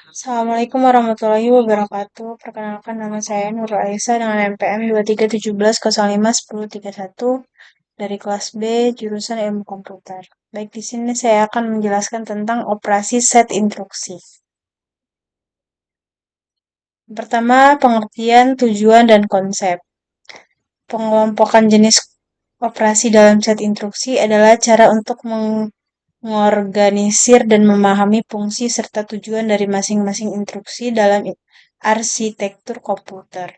Assalamualaikum warahmatullahi wabarakatuh. Perkenalkan nama saya Nurul Aisa dengan NPM 2317051031 dari kelas B jurusan Ilmu Komputer. Baik, di sini saya akan menjelaskan tentang operasi set instruksi. Pertama, pengertian, tujuan, dan konsep. Pengelompokan jenis operasi dalam set instruksi adalah cara untuk mengorganisir dan memahami fungsi serta tujuan dari masing-masing instruksi dalam arsitektur komputer.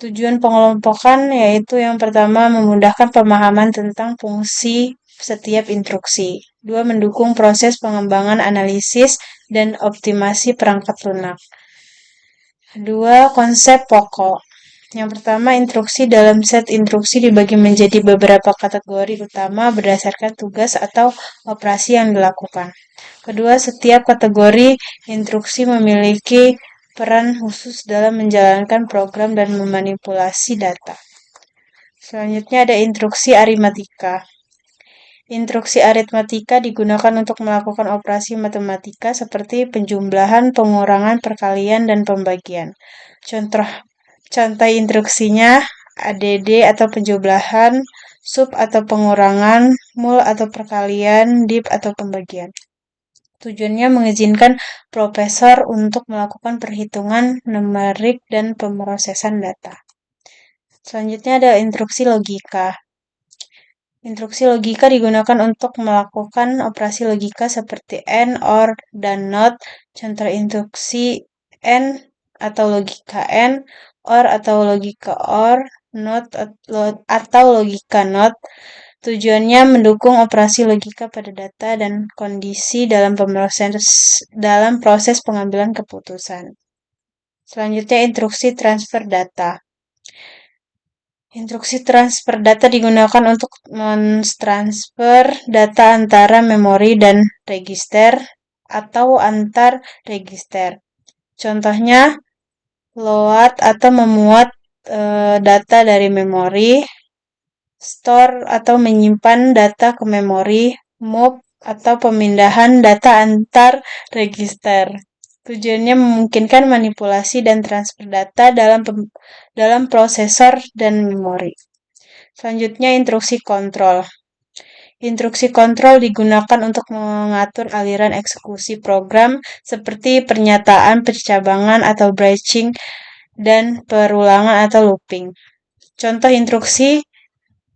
Tujuan pengelompokan yaitu yang pertama memudahkan pemahaman tentang fungsi setiap instruksi. Dua, mendukung proses pengembangan analisis dan optimasi perangkat lunak. Kedua, konsep pokok. Yang pertama, instruksi dalam set instruksi dibagi menjadi beberapa kategori utama berdasarkan tugas atau operasi yang dilakukan. Kedua, setiap kategori instruksi memiliki peran khusus dalam menjalankan program dan memanipulasi data. Selanjutnya ada instruksi aritmatika. Instruksi aritmatika digunakan untuk melakukan operasi matematika seperti penjumlahan, pengurangan, perkalian, dan pembagian. Contoh instruksinya ADD atau penjumlahan, sub atau pengurangan, mul atau perkalian, div atau pembagian. Tujuannya mengizinkan profesor untuk melakukan perhitungan numerik dan pemrosesan data. Selanjutnya ada instruksi logika. Instruksi logika digunakan untuk melakukan operasi logika seperti AND, OR, dan NOT. Contoh instruksi AND atau logika AND, OR atau logika OR, NOT atau logika NOT. Tujuannya mendukung operasi logika pada data dan kondisi dalam proses pengambilan keputusan. Selanjutnya instruksi transfer data. Instruksi transfer data digunakan untuk mentransfer data antara memori dan register atau antar register. Contohnya load atau memuat data dari memori, store atau menyimpan data ke memori, move atau pemindahan data antar register. Tujuannya memungkinkan manipulasi dan transfer data dalam prosesor dan memori. Selanjutnya instruksi kontrol. Instruksi kontrol digunakan untuk mengatur aliran eksekusi program seperti pernyataan, percabangan atau branching, dan perulangan atau looping. Contoh instruksi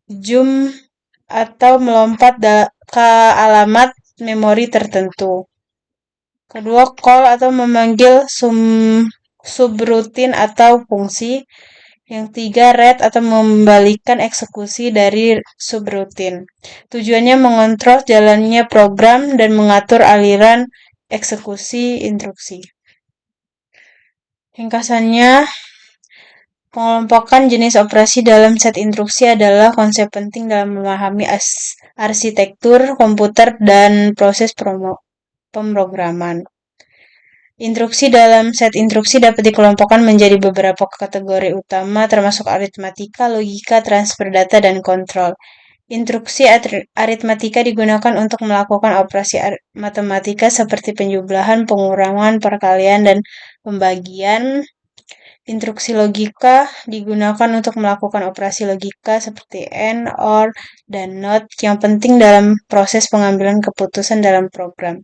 jump atau melompat ke alamat memori tertentu. Kedua, call atau memanggil subrutin atau fungsi. Yang tiga, read atau membalikan eksekusi dari subrutin. Tujuannya mengontrol jalannya program dan mengatur aliran eksekusi instruksi. Ringkasannya, pengelompokan jenis operasi dalam set instruksi adalah konsep penting dalam memahami arsitektur komputer dan proses pemrograman. Instruksi dalam set instruksi dapat dikelompokkan menjadi beberapa kategori utama termasuk aritmatika, logika, transfer data, dan kontrol. Instruksi aritmatika digunakan untuk melakukan operasi matematika seperti penjumlahan, pengurangan, perkalian, dan pembagian. Instruksi logika digunakan untuk melakukan operasi logika seperti AND, OR, dan NOT yang penting dalam proses pengambilan keputusan dalam program.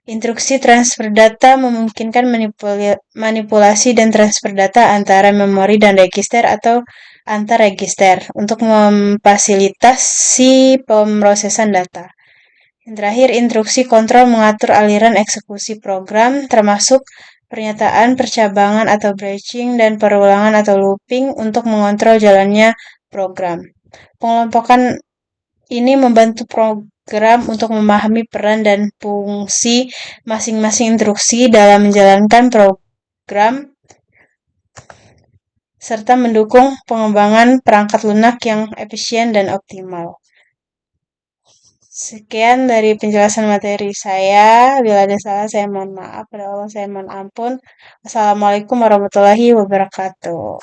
Instruksi transfer data memungkinkan manipulasi dan transfer data antara memori dan register atau antar register untuk memfasilitasi pemrosesan data. Yang terakhir, instruksi kontrol mengatur aliran eksekusi program termasuk pernyataan, percabangan atau branching, dan perulangan atau looping untuk mengontrol jalannya program. Pengelompokan ini membantu program untuk memahami peran dan fungsi masing-masing instruksi dalam menjalankan program serta mendukung pengembangan perangkat lunak yang efisien dan optimal. Sekian dari penjelasan materi saya. Bila ada salah, saya mohon maaf. Pada Allah, saya mohon ampun. Assalamualaikum warahmatullahi wabarakatuh.